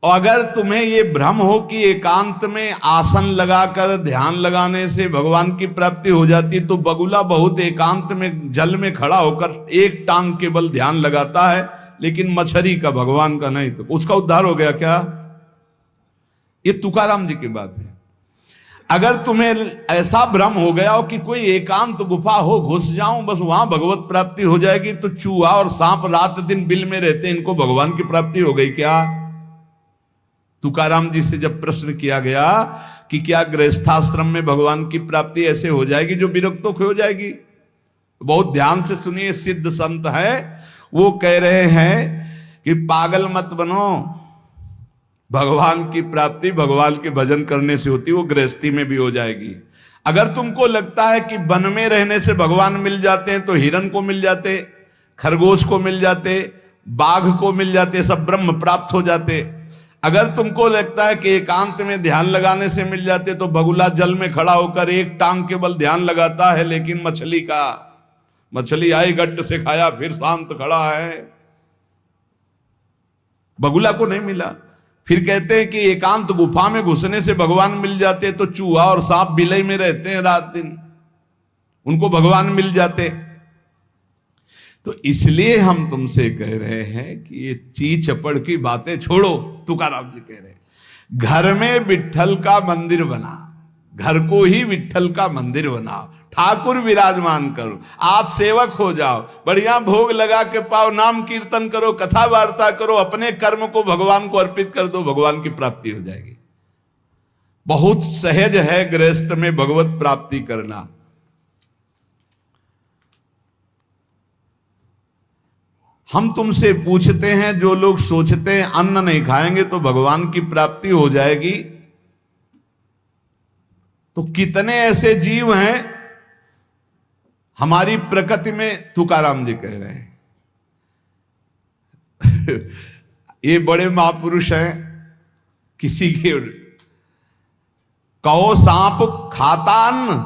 और अगर तुम्हें ये भ्रम हो कि एकांत में आसन लगाकर ध्यान लगाने से भगवान की प्राप्ति हो जाती, तो बगुला बहुत एकांत में जल में खड़ा होकर एक टांग केवल ध्यान लगाता है, लेकिन मछली का, भगवान का नहीं, तो उसका उद्धार हो गया क्या? ये तुकाराम जी की बात है। अगर तुम्हें ऐसा भ्रम हो गया हो कि कोई एकांत गुफा हो, घुस जाऊं बस वहां भगवत प्राप्ति हो जाएगी, तो चूहा और सांप रात दिन बिल में रहते हैं, इनको भगवान की प्राप्ति हो गई क्या? तुकाराम जी से जब प्रश्न किया गया कि क्या गृहस्थाश्रम में भगवान की प्राप्ति ऐसे हो जाएगी जो विरक्तों की हो जाएगी, बहुत ध्यान से सुनिए, सिद्ध संत है, वो कह रहे हैं कि पागल मत बनो, भगवान की प्राप्ति भगवान के भजन करने से होती, वो गृहस्थी में भी हो जाएगी। अगर तुमको लगता है कि वन में रहने से भगवान मिल जाते हैं, तो हिरन को मिल जाते, खरगोश को मिल जाते, बाघ को मिल जाते, सब ब्रह्म प्राप्त हो जाते। अगर तुमको लगता है कि एकांत में ध्यान लगाने से मिल जाते, तो बगुला जल में खड़ा होकर एक टांग केवल ध्यान लगाता है, लेकिन मछली आई गट्ट से खाया फिर शांत खड़ा है, बगुला को नहीं मिला। फिर कहते हैं कि एकांत गुफा में घुसने से भगवान मिल जाते, तो चूहा और सांप बिलई में रहते हैं रात दिन, उनको भगवान मिल जाते। तो इसलिए हम तुमसे कह रहे हैं कि ये ची चपड़ की बातें छोड़ो। तुकाराम जी कह रहे हैं घर में विट्ठल का मंदिर बना, घर को ही विट्ठल का मंदिर बनाओ, ठाकुर विराजमान करो, आप सेवक हो जाओ, बढ़िया भोग लगा के पाओ, नाम कीर्तन करो, कथा वार्ता करो, अपने कर्म को भगवान को अर्पित कर दो, भगवान की प्राप्ति हो जाएगी। बहुत सहज है गृहस्थ में भगवत प्राप्ति करना। हम तुमसे पूछते हैं, जो लोग सोचते हैं अन्न नहीं खाएंगे तो भगवान की प्राप्ति हो जाएगी, तो कितने ऐसे जीव हैं हमारी प्रकृति में? तुकाराम जी कह रहे हैं ये बड़े महापुरुष हैं, किसी के कहो सांप खाता अन्न,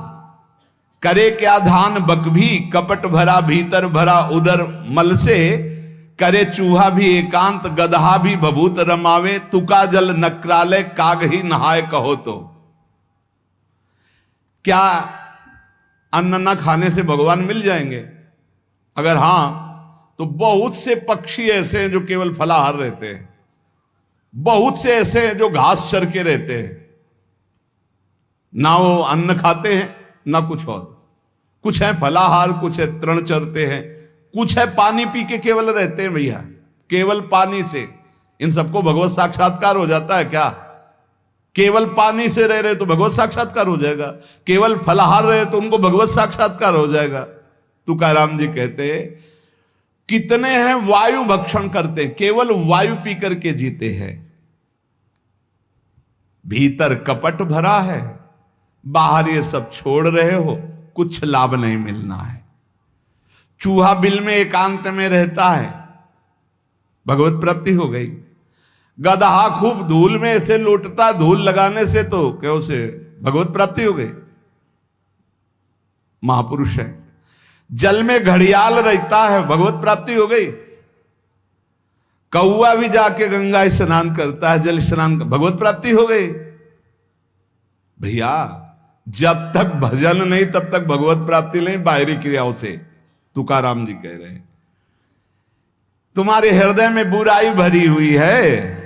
करे क्या धान बक भी, कपट भरा भीतर भरा उदर मल से, करे चूहा भी एकांत गदहा भी भभूत रमावे, तुका जल नक्रालय काग ही नहाय कहो। तो क्या अन्न न खाने से भगवान मिल जाएंगे? अगर हां, तो बहुत से पक्षी ऐसे हैं जो केवल फलाहार रहते हैं, बहुत से ऐसे हैं जो घास चर के रहते हैं, ना वो अन्न खाते हैं ना कुछ और, कुछ है फलाहार, कुछ है तृण चरते हैं, कुछ है पानी पी के केवल रहते हैं। भैया केवल पानी से इन सबको भगवत साक्षात्कार हो जाता है क्या? केवल पानी से रह रहे तो भगवत साक्षात्कार हो जाएगा, केवल फलाहार रहे तो उनको भगवत साक्षात्कार हो जाएगा। तुकाराम जी कहते हैं कितने हैं वायु भक्षण करते, केवल वायु पी करके जीते हैं, भीतर कपट भरा है, बाहर ये सब छोड़ रहे हो, कुछ लाभ नहीं मिलना है। चूहा बिल में एकांत में रहता है, भगवत प्राप्ति हो गई। गदहा खूब धूल में ऐसे लौटता, धूल लगाने से तो क्या उसे भगवत प्राप्ति हो गई, महापुरुष है। जल में घड़ियाल रहता है, भगवत प्राप्ति हो गई। कौआ भी जाके गंगा स्नान करता है, जल स्नान, भगवत प्राप्ति हो गई। भैया जब तक भजन नहीं तब तक भगवत प्राप्ति नहीं, बाहरी क्रियाओं से। तुकाराम जी कह रहे हैं तुम्हारे हृदय में बुराई भरी हुई है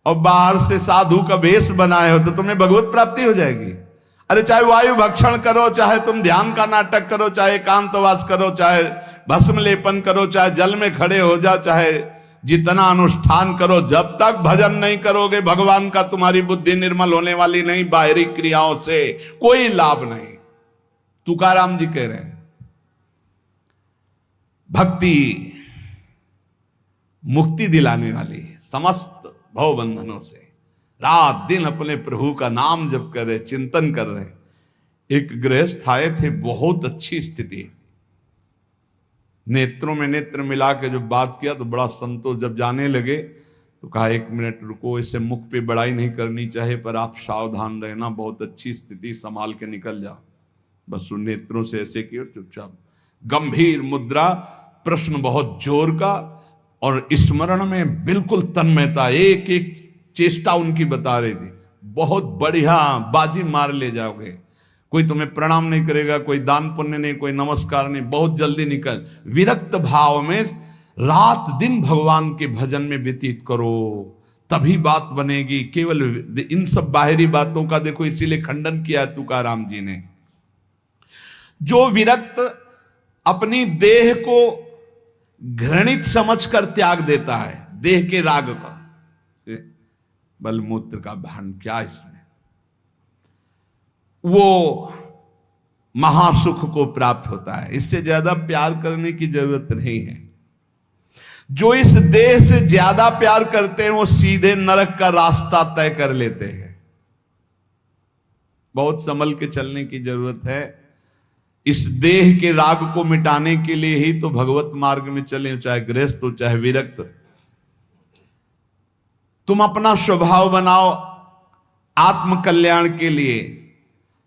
और बाहर से साधु का वेश बनाए हो, तो तुम्हें भगवत प्राप्ति हो जाएगी। अरे चाहे वायु भक्षण करो, चाहे तुम ध्यान का नाटक करो, चाहे एकांतवास करो, चाहे भस्म लेपन करो, चाहे जल में खड़े हो जाओ, चाहे जितना अनुष्ठान करो, जब तक भजन नहीं करोगे भगवान का, तुम्हारी बुद्धि निर्मल होने वाली नहीं, बाहरी क्रियाओं से कोई लाभ नहीं। तुकाराम जी कह रहे हैं भक्ति मुक्ति दिलाने वाली है समस्त भव बंधनों से। रात दिन अपने प्रभु का नाम जप कर रहे, चिंतन कर रहे। एक गृहस्थ आए थे, बहुत अच्छी स्थिति, नेत्रों में नेत्र मिला के जब बात किया तो बड़ा संतोष। जब जाने लगे तो कहा 1 मिनट रुको, इसे मुख पे बड़ाई नहीं करनी चाहिए, पर आप सावधान रहना, बहुत अच्छी स्थिति, संभाल के निकल जाओ। बस उन नेत्रों से ऐसे किया, चुपचाप गंभीर मुद्रा, प्रश्न बहुत जोर का, और स्मरण में बिल्कुल तन्मयता, एक एक चेष्टा उनकी बता रही थी। बहुत बढ़िया बाजी मार ले जाओगे, कोई तुम्हें प्रणाम नहीं करेगा, कोई दान पुण्य नहीं, कोई नमस्कार नहीं, बहुत जल्दी निकल। विरक्त भाव में रात दिन भगवान के भजन में व्यतीत करो, तभी बात बनेगी। केवल इन सब बाहरी बातों का देखो इसीलिए खंडन किया तुकाराम जी ने। जो विरक्त अपनी देह को घृणित समझकर त्याग देता है, देह के राग का, बलमूत्र का भान क्या इसमें, वो महासुख को प्राप्त होता है। इससे ज्यादा प्यार करने की जरूरत नहीं है। जो इस देह से ज्यादा प्यार करते हैं वो सीधे नरक का रास्ता तय कर लेते हैं। बहुत संभल के चलने की जरूरत है। इस देह के राग को मिटाने के लिए ही तो भगवत मार्ग में चले, चाहे गृहस्थ हो चाहे विरक्त। तुम अपना स्वभाव बनाओ आत्म कल्याण के लिए।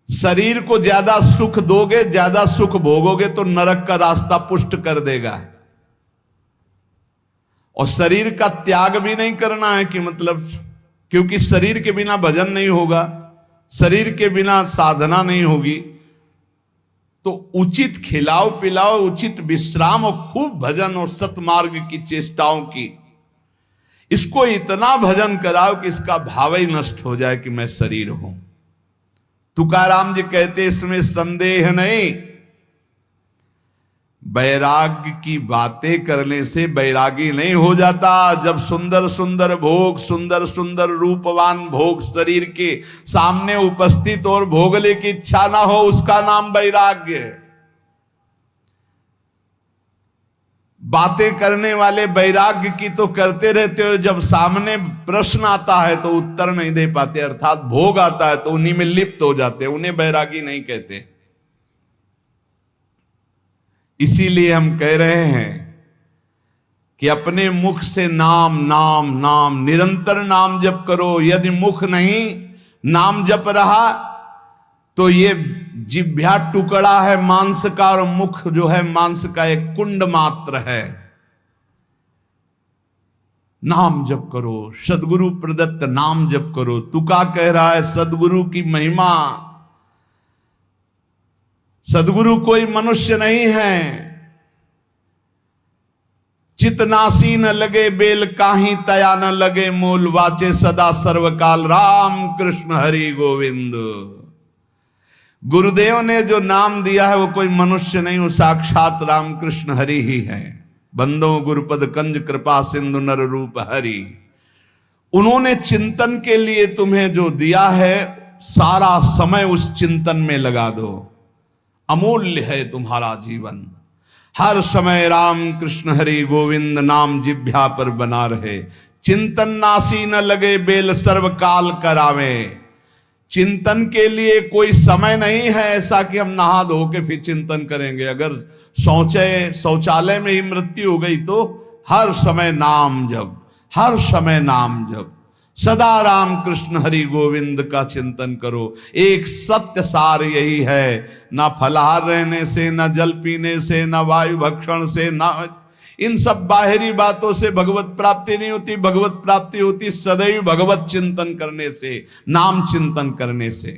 शरीर को ज्यादा सुख दोगे, ज्यादा सुख भोगोगे तो नरक का रास्ता पुष्ट कर देगा। और शरीर का त्याग भी नहीं करना है कि मतलब, क्योंकि शरीर के बिना भजन नहीं होगा, शरीर के बिना साधना नहीं होगी। तो उचित खिलाओ पिलाओ, उचित विश्राम और खूब भजन और सतमार्ग की चेष्टाओं की। इसको इतना भजन कराओ कि इसका भाव ही नष्ट हो जाए कि मैं शरीर हूं। तुकाराम जी कहते इसमें संदेह नहीं। वैराग्य की बातें करने से वैरागी नहीं हो जाता। जब सुंदर सुंदर भोग, सुंदर सुंदर रूपवान भोग शरीर के सामने उपस्थित और भोगने की इच्छा ना हो, उसका नाम वैराग्य है। बातें करने वाले वैराग्य की तो करते रहते हो, जब सामने प्रश्न आता है तो उत्तर नहीं दे पाते, अर्थात भोग आता है तो उन्हीं में लिप्त हो जाते, उन्हें वैरागी नहीं कहते। इसीलिए हम कह रहे हैं कि अपने मुख से नाम नाम नाम, निरंतर नाम जप करो। यदि मुख नहीं नाम जप रहा तो ये जिह्वा टुकड़ा है मांस का, और मुख जो है मांस का एक कुंड मात्र है। नाम जप करो, सदगुरु प्रदत्त नाम जप करो। तुका कह रहा है सदगुरु की महिमा। सदगुरु कोई मनुष्य नहीं है। चितनासी न लगे बेल काहीं, तया न लगे मूल, वाचे सदा सर्वकाल राम कृष्ण हरि गोविंद। गुरुदेव ने जो नाम दिया है वो कोई मनुष्य नहीं, वो साक्षात राम कृष्ण हरि ही है। बंदो गुरुपद कंज कृपा सिंधु नर रूप हरि। उन्होंने चिंतन के लिए तुम्हें जो दिया है, सारा समय उस चिंतन में लगा दो। अमूल्य है तुम्हारा जीवन। हर समय राम कृष्ण हरि गोविंद नाम जिह्वा पर बना रहे। चिंतन नासी न लगे बेल सर्वकाल करावे। चिंतन के लिए कोई समय नहीं है ऐसा कि हम नहा धो के फिर चिंतन करेंगे। अगर शौचालय में ही मृत्यु हो गई तो हर समय नाम जप, हर समय नाम जप। सदा राम कृष्ण हरि गोविंद का चिंतन करो। एक सत्य सार यही है, ना फलाहार रहने से, ना जल पीने से, ना वायु भक्षण से, ना इन सब बाहरी बातों से भगवत प्राप्ति नहीं होती। भगवत प्राप्ति होती सदैव भगवत चिंतन करने से, नाम चिंतन करने से।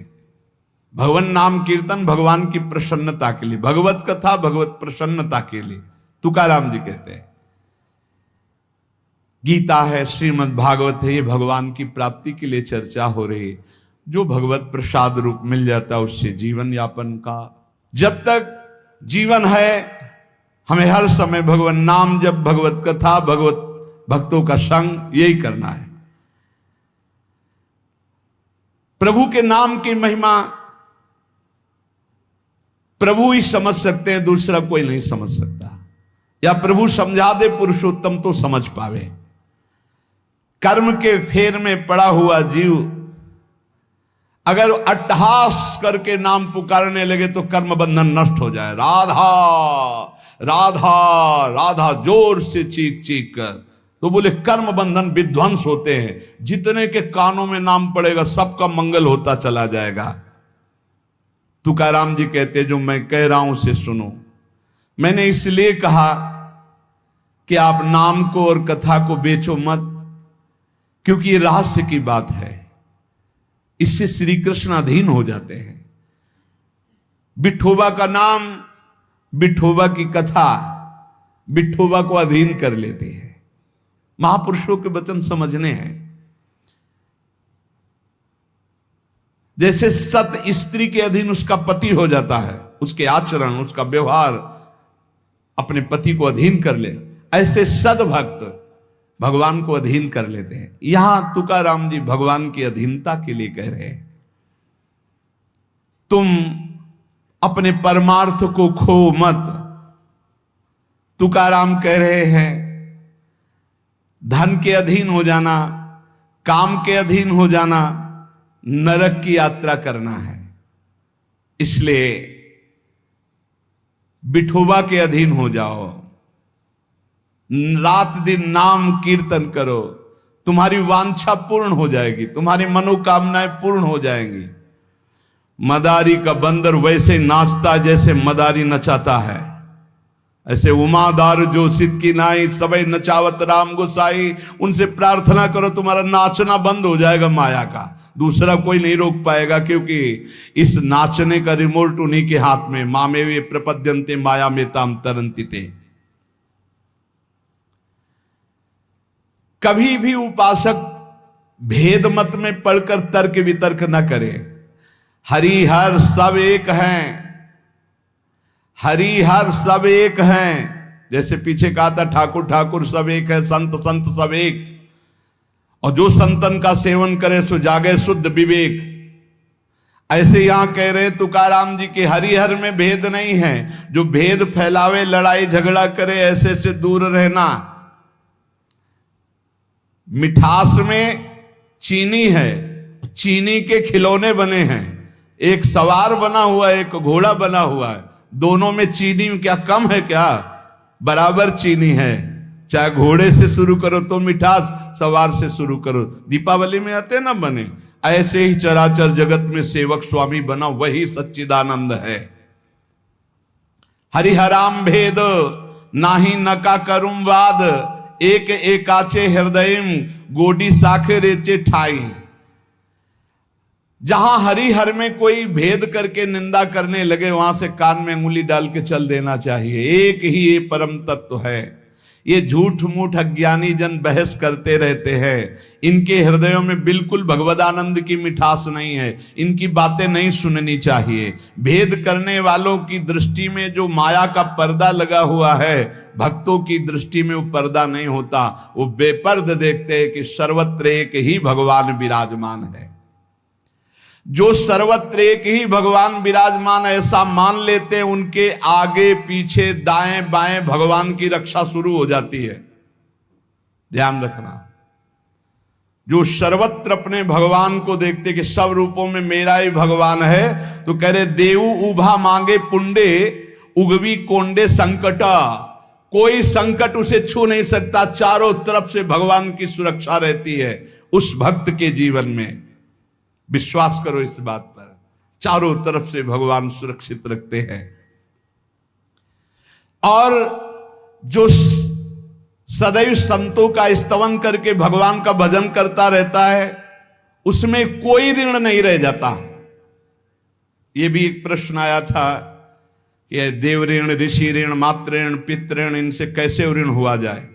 भगवान नाम कीर्तन भगवान की प्रसन्नता के लिए, भगवत कथा भगवत प्रसन्नता के लिए। तुकाराम जी कहते हैं गीता है, श्रीमद् भागवत है, ये भगवान की प्राप्ति के लिए चर्चा हो रही है। जो भगवत प्रसाद रूप मिल जाता है उससे जीवन यापन का, जब तक जीवन है हमें हर समय भगवान नाम जप, भगवत कथा, भगवत भक्तों का संग, यही करना है। प्रभु के नाम की महिमा प्रभु ही समझ सकते हैं, दूसरा कोई नहीं समझ सकता। या प्रभु समझा दे पुरुषोत्तम तो समझ पावे। कर्म के फेर में पड़ा हुआ जीव अगर अट्टहास करके नाम पुकारने लगे तो कर्म बंधन नष्ट हो जाए। राधा राधा राधा जोर से चीख चीख कर, तो बोले कर्म बंधन विध्वंस होते हैं। जितने के कानों में नाम पड़ेगा सबका मंगल होता चला जाएगा। तुकाराम जी कहते जो मैं कह रहा हूं उसे सुनो। मैंने इसलिए कहा कि आप नाम को और कथा को बेचो मत, क्योंकि ये रहस्य की बात है। इससे श्री कृष्ण अधीन हो जाते हैं। विठोबा का नाम, विठोबा की कथा विठोबा को अधीन कर लेते हैं। महापुरुषों के वचन समझने हैं। जैसे सत स्त्री के अधीन उसका पति हो जाता है, उसके आचरण, उसका व्यवहार अपने पति को अधीन कर ले, ऐसे सद्भक्त भगवान को अधीन कर लेते हैं। यहां तुकाराम जी भगवान की अधीनता के लिए कह रहे हैं, तुम अपने परमार्थ को खो मत। तुकाराम कह रहे हैं धन के अधीन हो जाना, काम के अधीन हो जाना, नरक की यात्रा करना है। इसलिए विठोबा के अधीन हो जाओ, रात दिन नाम कीर्तन करो, तुम्हारी वांछा पूर्ण हो जाएगी, तुम्हारी मनोकामनाएं पूर्ण हो जाएंगी। मदारी का बंदर वैसे नाचता जैसे मदारी नचाता है, ऐसे उमादार जो सिद्ध की नाई सबे नचावत राम गोसाई। उनसे प्रार्थना करो, तुम्हारा नाचना बंद हो जाएगा माया का, दूसरा कोई नहीं रोक पाएगा, क्योंकि इस नाचने का रिमोट उन्हीं के हाथ में। मामे वे प्रपद्यन्ते माया में ताम तरंती थे। कभी भी उपासक भेद मत में पढ़कर तर्क वितर्क न करे। हरि हर सब एक हैं, हरि हर सब एक हैं। जैसे पीछे कहा था ठाकुर ठाकुर सब एक है, संत संत सब एक। और जो संतन का सेवन करे सो जागे शुद्ध विवेक। ऐसे यहां कह रहे तुकाराम जी के हरिहर में भेद नहीं है। जो भेद फैलावे, लड़ाई झगड़ा करे, ऐसे से दूर रहना। मिठास में चीनी है, चीनी के खिलौने बने हैं। एक सवार बना हुआ है, एक घोड़ा बना हुआ है। दोनों में चीनी क्या कम है क्या? बराबर चीनी है। चाहे घोड़े से शुरू करो तो मिठास, सवार से शुरू करो। दीपावली में आते ना बने, ऐसे ही चराचर जगत में सेवक स्वामी बना, वही सच्चिदानंद है। हरिहराम भेद नाही नका करुम वाद, एक एकाचे हृदयम गोडी साखे रेचे ठाई। जहां हरिहर में कोई भेद करके निंदा करने लगे, वहां से कान में उंगली डाल के चल देना चाहिए। एक ही ये परम तत्व है। ये झूठ मूठ अज्ञानी जन बहस करते रहते हैं। इनके हृदयों में बिल्कुल भगवदानंद की मिठास नहीं है। इनकी बातें नहीं सुननी चाहिए। भेद करने वालों की दृष्टि में जो माया का पर्दा लगा हुआ है, भक्तों की दृष्टि में वो पर्दा नहीं होता। वो बेपर्द देखते हैं कि सर्वत्र एक ही भगवान विराजमान है। जो सर्वत्र एक ही भगवान विराजमान ऐसा मान लेते हैं, उनके आगे पीछे दाएं बाएं भगवान की रक्षा शुरू हो जाती है। ध्यान रखना। जो सर्वत्र अपने भगवान को देखते कि सब रूपों में मेरा ही भगवान है, तो कह रहे देवु उभा मांगे पुंडे उगवी कोंडे संकटा। कोई संकट उसे छू नहीं सकता। चारों तरफ से भगवान की सुरक्षा रहती है उस भक्त के जीवन में। विश्वास करो इस बात पर। चारों तरफ से भगवान सुरक्षित रखते हैं। और जो सदैव संतों का स्तवन करके भगवान का भजन करता रहता है, उसमें कोई ऋण नहीं रह जाता। यह भी एक प्रश्न आया था कि देव ऋण, ऋषि ऋण, मातृ ऋण, पितृ ऋण, इनसे कैसे ऋण हुआ जाए।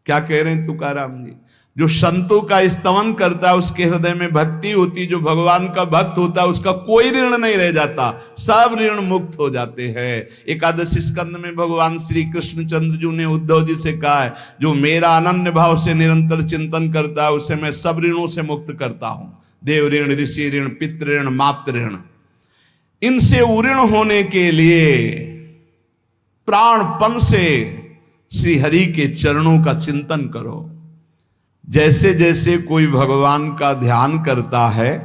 क्या कह रहे हैं तुकाराम जी? जो संतों का स्तवन करता है, उसके हृदय में भक्ति होती, जो भगवान का भक्त होता है, उसका कोई ऋण नहीं रह जाता। सब ऋण मुक्त हो जाते हैं। एकादश स्कंद में भगवान श्री कृष्ण चंद्र जी ने उद्धव जी से कहा है, जो मेरा अनन्य भाव से निरंतर चिंतन करता है, उसे मैं सब ऋणों से मुक्त करता हूं। देव ऋण, ऋषि ऋण, पितृ ऋण, मातृ ऋण, इनसे उऋण होने के लिए प्राणपन से श्री हरि के चरणों का चिंतन करो। जैसे जैसे कोई भगवान का ध्यान करता है,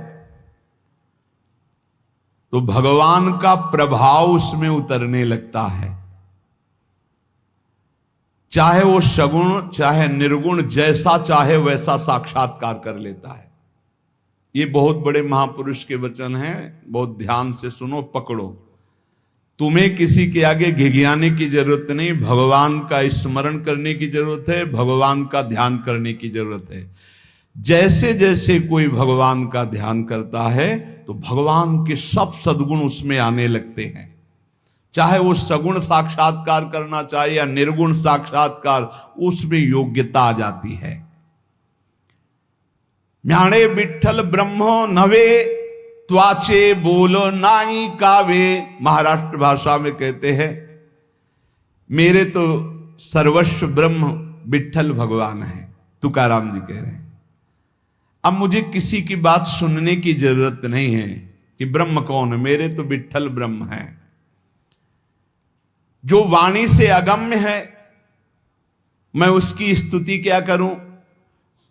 तो भगवान का प्रभाव उसमें उतरने लगता है। चाहे वो सगुण चाहे निर्गुण, जैसा चाहे वैसा साक्षात्कार कर लेता है। ये बहुत बड़े महापुरुष के वचन हैं, बहुत ध्यान से सुनो, पकड़ो। तुम्हें किसी के आगे घिघियाने की जरूरत नहीं, भगवान का स्मरण करने की जरूरत है, भगवान का ध्यान करने की जरूरत है। जैसे जैसे कोई भगवान का ध्यान करता है तो भगवान के सब सद्गुण उसमें आने लगते हैं। चाहे वो सगुण साक्षात्कार करना चाहे या निर्गुण साक्षात्कार, उसमें योग्यता आ जाती है। म्याणे विठ्ठल ब्रह्मो नवे त्वाचे बोलो नाई कावे, महाराष्ट्र भाषा में कहते हैं मेरे तो सर्वस्व ब्रह्म विठ्ठल भगवान है, तुकाराम जी कह रहे हैं। अब मुझे किसी की बात सुनने की जरूरत नहीं है कि ब्रह्म कौन है, मेरे तो विठ्ठल ब्रह्म है। जो वाणी से अगम्य है मैं उसकी स्तुति क्या करूं,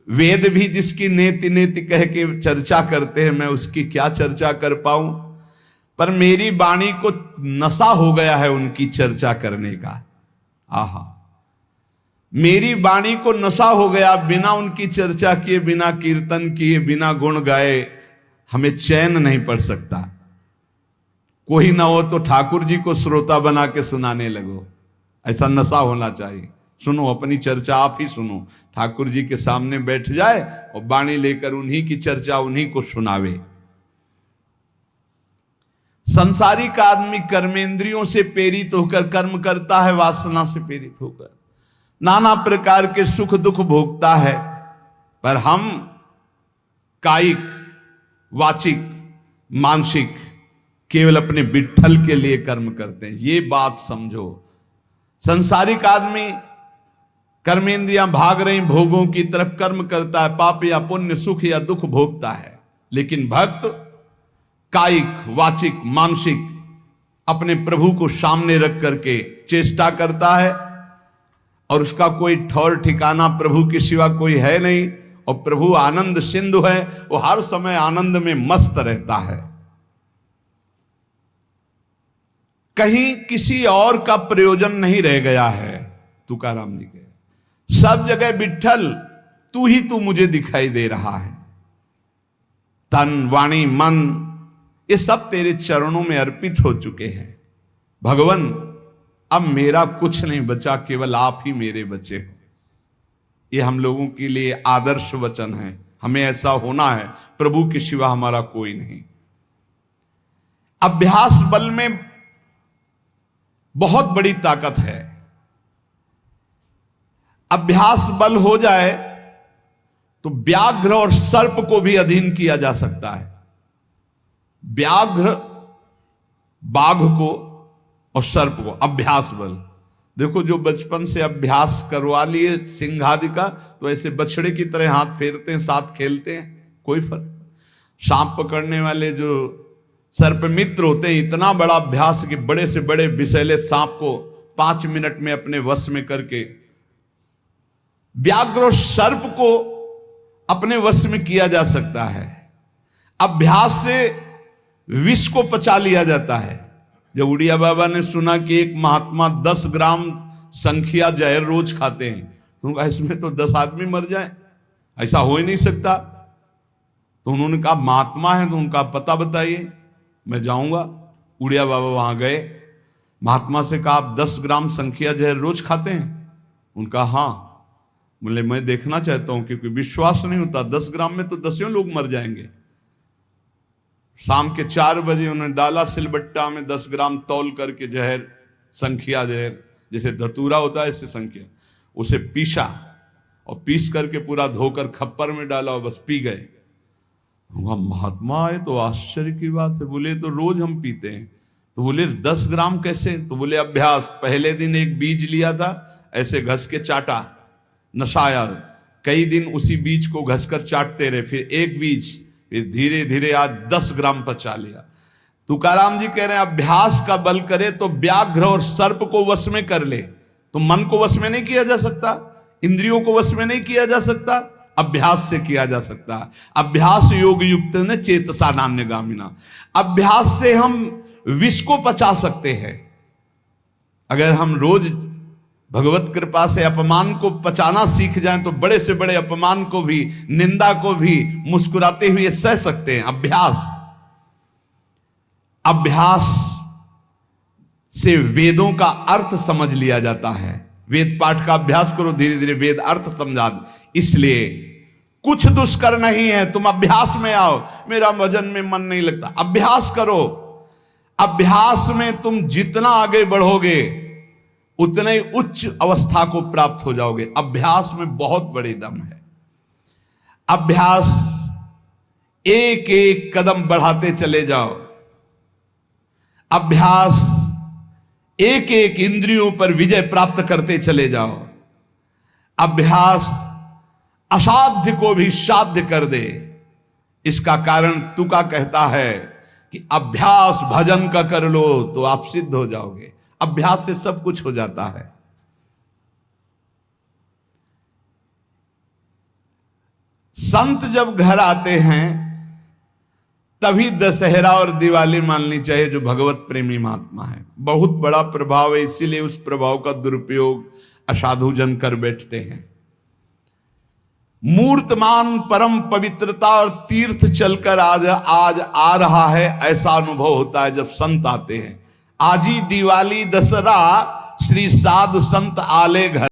वेद भी जिसकी नेति नेति कह के चर्चा करते हैं मैं उसकी क्या चर्चा कर पाऊं। पर मेरी वाणी को नशा हो गया है उनकी चर्चा करने का। आहा, मेरी वाणी को नशा हो गया, बिना उनकी चर्चा किए, बिना कीर्तन किए, बिना गुण गाए हमें चैन नहीं पड़ सकता। कोई ना हो तो ठाकुर जी को श्रोता बना के सुनाने लगो, ऐसा नशा होना चाहिए। सुनो, अपनी चर्चा आप ही सुनो, ठाकुर जी के सामने बैठ जाए और वाणी लेकर उन्हीं की चर्चा उन्हीं को सुनावे। संसारिक आदमी कर्मेंद्रियों से प्रेरित होकर कर्म करता है, वासना से प्रेरित होकर नाना प्रकार के सुख दुख भोगता है। पर हम कायिक, वाचिक, मानसिक केवल अपने विठ्ठल के लिए कर्म करते हैं, ये बात समझो। संसारिक आदमी कर्मेंद्रियां भाग रही भोगों की तरफ, कर्म करता है, पाप या पुण्य, सुख या दुख भोगता है। लेकिन भक्त कायिक, वाचिक, मानसिक अपने प्रभु को सामने रख करके चेष्टा करता है और उसका कोई ठौर ठिकाना प्रभु के सिवा कोई है नहीं। और प्रभु आनंद सिंधु है, वो हर समय आनंद में मस्त रहता है। कहीं किसी और का प्रयोजन नहीं रह गया है। तुकाराम जी के सब जगह विठ्ठल तू मुझे दिखाई दे रहा है। तन, वाणी, मन ये सब तेरे चरणों में अर्पित हो चुके हैं। भगवान अब मेरा कुछ नहीं बचा, केवल आप ही मेरे बचे हो। ये हम लोगों के लिए आदर्श वचन है, हमें ऐसा होना है। प्रभु के सिवा हमारा कोई नहीं। अभ्यास बल में बहुत बड़ी ताकत है। अभ्यास बल हो जाए तो व्याघ्र और सर्प को भी अधीन किया जा सकता है। व्याघ्र, बाघ को और सर्प को अभ्यास बल। देखो, जो बचपन से अभ्यास करवा लिए सिंह आदि का, तो ऐसे बछड़े की तरह हाथ फेरते हैं, साथ खेलते हैं, कोई फर्क। सांप पकड़ने वाले जो सर्प मित्र होते हैं, इतना बड़ा अभ्यास कि बड़े से बड़े विषैले सांप को 5 मिनट में अपने वश में करके, व्याघ्र और सर्प को अपने वश में किया जा सकता है। अभ्यास से विष को पचा लिया जाता है। जब उड़िया बाबा ने सुना कि एक महात्मा 10 ग्राम संख्या जहर रोज खाते हैं, तो उनका इसमें तो 10 आदमी मर जाए, ऐसा हो ही नहीं सकता। तो उन्होंने कहा महात्मा है तो उनका पता बताइए, मैं जाऊंगा। उड़िया बाबा वहां गए, महात्मा से कहा आप 10 ग्राम संख्या जहर रोज खाते हैं? उनका हाँ। बोले मैं देखना चाहता हूं, क्योंकि विश्वास नहीं होता, 10 ग्राम में तो 10 लोग मर जाएंगे। शाम के 4 बजे उन्होंने डाला सिलबट्टा में 10 ग्राम तौल करके जहर, संख्या जहर, जैसे धतूरा होता है ऐसे संख्या, उसे पीसा और पीस करके पूरा धोकर खप्पर में डाला और बस पी गए। महात्मा आए तो आश्चर्य की बात है। बोले तो रोज हम पीते हैं। तो बोले 10 ग्राम कैसे? तो बोले अभ्यास, पहले दिन एक बीज लिया था, ऐसे घस के चाटा, नशाया, कई दिन उसी बीज को घसकर चाटते रहे, फिर एक बीज, फिर धीरे धीरे आज 10 ग्राम पचा लिया। तुकाराम जी कह रहे हैं अभ्यास का बल करे तो व्याघ्र और सर्प को वश में कर ले। तो मन को वश में नहीं किया जा सकता, इंद्रियों को वश में नहीं किया जा सकता, अभ्यास से किया जा सकता है। अभ्यास योग युक्त ने चेतसा नान्यगामिना। अभ्यास से हम विष को पचा सकते हैं। अगर हम रोज भगवत कृपा से अपमान को पचाना सीख जाएं तो बड़े से बड़े अपमान को भी, निंदा को भी मुस्कुराते हुए सह सकते हैं। अभ्यास से वेदों का अर्थ समझ लिया जाता है। वेद पाठ का अभ्यास करो, धीरे धीरे वेद अर्थ समझा। इसलिए कुछ दुष्कर नहीं है, तुम अभ्यास में आओ। मेरा भजन में मन नहीं लगता, अभ्यास करो। अभ्यास में तुम जितना आगे बढ़ोगे उतने ही उच्च अवस्था को प्राप्त हो जाओगे। अभ्यास में बहुत बड़े दम है। अभ्यास, एक एक कदम बढ़ाते चले जाओ। अभ्यास, एक एक इंद्रियों पर विजय प्राप्त करते चले जाओ। अभ्यास असाध्य को भी साध्य कर दे। इसका कारण तुका कहता है कि अभ्यास भजन का कर लो तो आप सिद्ध हो जाओगे। अभ्यास से सब कुछ हो जाता है। संत जब घर आते हैं तभी दशहरा और दिवाली माननी चाहिए, जो भगवत प्रेमी महात्मा है। बहुत बड़ा प्रभाव है, इसीलिए उस प्रभाव का दुरुपयोग असाधु जन कर बैठते हैं। मूर्तमान परम पवित्रता और तीर्थ चलकर आज आ रहा है, ऐसा अनुभव होता है जब संत आते हैं। आज ही दिवाली दशहरा श्री साधु संत आले घर।